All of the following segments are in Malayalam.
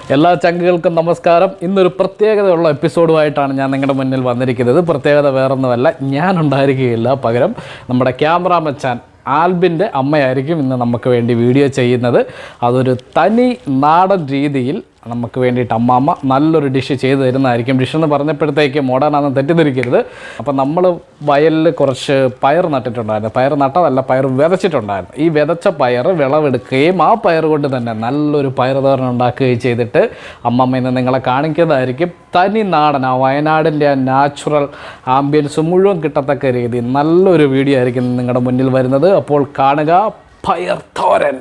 എല്ലാ ചങ്കുകൾക്കും നമസ്കാരം. ഇന്നൊരു പ്രത്യേകതയുള്ള എപ്പിസോഡുമായിട്ടാണ് ഞാൻ നിങ്ങളുടെ മുന്നിൽ വന്നിരിക്കുന്നത്. പ്രത്യേകത വേറൊന്നുമല്ല, ഞാൻ ഉണ്ടായിരിക്കുകയില്ല, പകരം നമ്മുടെ ക്യാമറാമച്ചാൻ ആൽബിൻ്റെ അമ്മയായിരിക്കും ഇന്ന് നമുക്ക് വേണ്ടി വീഡിയോ ചെയ്യുന്നത്. അതൊരു തനി നാടൻ രീതിയിൽ നമുക്ക് വേണ്ടിയിട്ട് അമ്മാമ്മ നല്ലൊരു ഡിഷ് ചെയ്ത് തരുന്നതായിരിക്കും. ഡിഷെന്ന് പറഞ്ഞപ്പോഴത്തേക്ക് മോഡേണാണെന്ന് തെറ്റിദ്ധരിക്കരുത്. അപ്പം നമ്മൾ വയലിൽ കുറച്ച് പയർ നട്ടിട്ടുണ്ടായിരുന്നു. പയർ നട്ടതല്ല, പയർ വിതച്ചിട്ടുണ്ടായിരുന്നു. ഈ വിതച്ച പയർ വിളവെടുക്കുകയും ആ പയർ കൊണ്ട് തന്നെ നല്ലൊരു പയർ തോരൻ ഉണ്ടാക്കുകയും ചെയ്തിട്ട് അമ്മമ്മ ഇന്ന് നിങ്ങളെ കാണിക്കുന്നതായിരിക്കും. തനി നാടൻ, ആ വയനാടിൻ്റെ ആ നാച്ചുറൽ ആംബിയൻസ് മുഴുവൻ കിട്ടത്തക്ക രീതി നല്ലൊരു വീഡിയോ ആയിരിക്കും നിങ്ങളുടെ മുന്നിൽ വരുന്നത്. അപ്പോൾ കാണുക പയർ തോരൻ.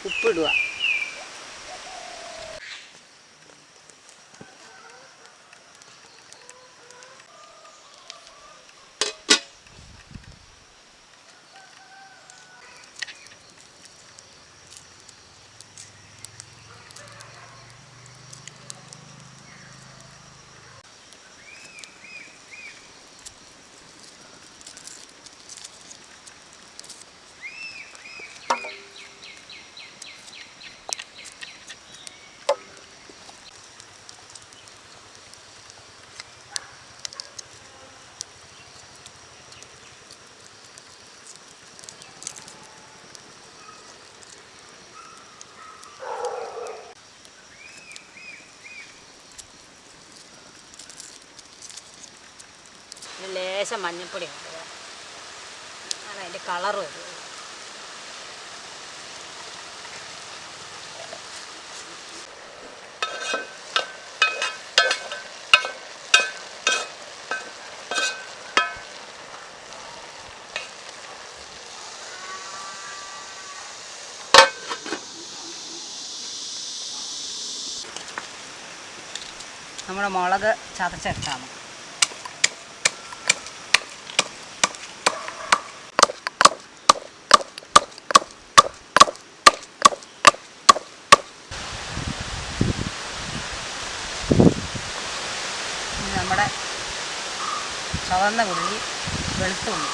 ഉപ്പിടുക. ലേശം മഞ്ഞൾപ്പൊടി ഉണ്ട്, അതാണ് അതിൻ്റെ കളർ വരും. നമ്മുടെ മുളക് ചതച്ചെടുത്താണ്. നമ്മുടെ ചുവന്ന ഉള്ളി, വെളുത്തുള്ളി,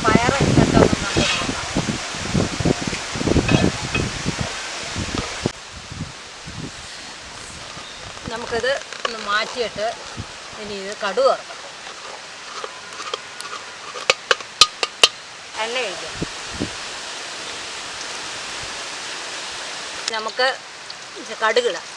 പയർ നമുക്കിത് ഒന്ന് മാറ്റിയിട്ട് ഇനി ഇത് കടുക് വറുക്കണം. എണ്ണ ഒഴിക്കാം. നമുക്ക് കടുകിടാം.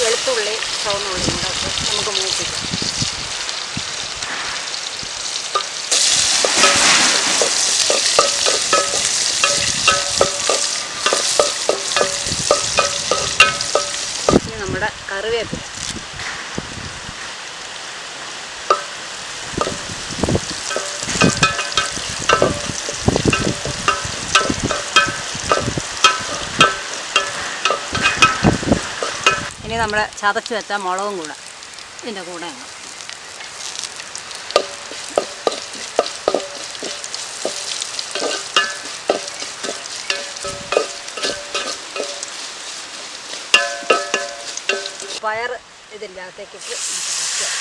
വെളുത്തുള്ളി ചുവന്നുള്ളി കൂടെ നമുക്ക് മൂപ്പിക്കാം. ഇനി നമ്മുടെ കറിവേപ്പില, ഇനി നമ്മൾ ചതച്ച് വെച്ച മുളകും കൂടെ ഇതിൻ്റെ കൂടെ ഇടാം. പയർ ഇതിൻ്റെ അകത്തേക്കിട്ട് വയ്ക്കാം.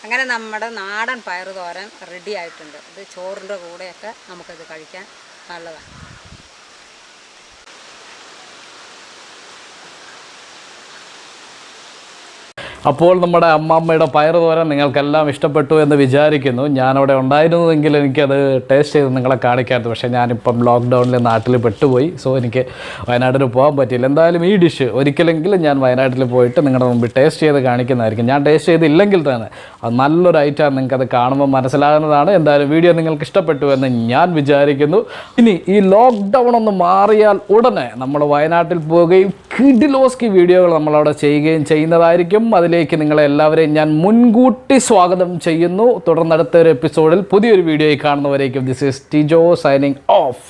അങ്ങനെ നമ്മുടെ നാടൻ പയർ തോരൻ റെഡി ആയിട്ടുണ്ട്. ഇത് ചോറിൻ്റെ കൂടെയൊക്കെ നമുക്കിത് കഴിക്കാൻ നല്ലതാണ്. അപ്പോൾ നമ്മുടെ അമ്മാമ്മയുടെ പയർ തോരൻ നിങ്ങൾക്കെല്ലാം ഇഷ്ടപ്പെട്ടു എന്ന് വിചാരിക്കുന്നു. ഞാനവിടെ ഉണ്ടായിരുന്നതെങ്കിൽ എനിക്കത് ടേസ്റ്റ് ചെയ്ത് നിങ്ങളെ കാണിക്കാമായിരുന്നു. പക്ഷേ ഞാനിപ്പം ലോക്ക്ഡൗണിൽ നാട്ടിൽ പെട്ടുപോയി. സോ എനിക്ക് വയനാട്ടിൽ പോകാൻ പറ്റിയില്ല. എന്തായാലും ഈ ഡിഷ് ഒരിക്കലെങ്കിലും ഞാൻ വയനാട്ടിൽ പോയിട്ട് നിങ്ങളുടെ മുമ്പിൽ ടേസ്റ്റ് ചെയ്ത് കാണിക്കുന്നതായിരിക്കും. ഞാൻ ടേസ്റ്റ് ചെയ്തില്ലെങ്കിൽ തന്നെ അത് നല്ലൊരു ഐറ്റമാണ്, നിങ്ങൾക്കത് കാണുമ്പോൾ മനസ്സിലാകുന്നതാണ്. എന്തായാലും വീഡിയോ നിങ്ങൾക്ക് ഇഷ്ടപ്പെട്ടു എന്ന് ഞാൻ വിചാരിക്കുന്നു. ഇനി ഈ ലോക്ക്ഡൗൺ ഒന്ന് മാറിയാൽ ഉടനെ നമ്മൾ വയനാട്ടിൽ പോവുകയും കിഡിലോസ്കി വീഡിയോകൾ നമ്മളവിടെ ചെയ്യുകയും ചെയ്യുന്നതായിരിക്കും. അതിലേക്ക് നിങ്ങളെ എല്ലാവരെയും ഞാൻ മുൻകൂട്ടി സ്വാഗതം ചെയ്യുന്നു. തുടർന്ന് അടുത്തൊരു എപ്പിസോഡിൽ പുതിയൊരു വീഡിയോയിൽ കാണുന്നവരേക്കും this is Tijo signing of.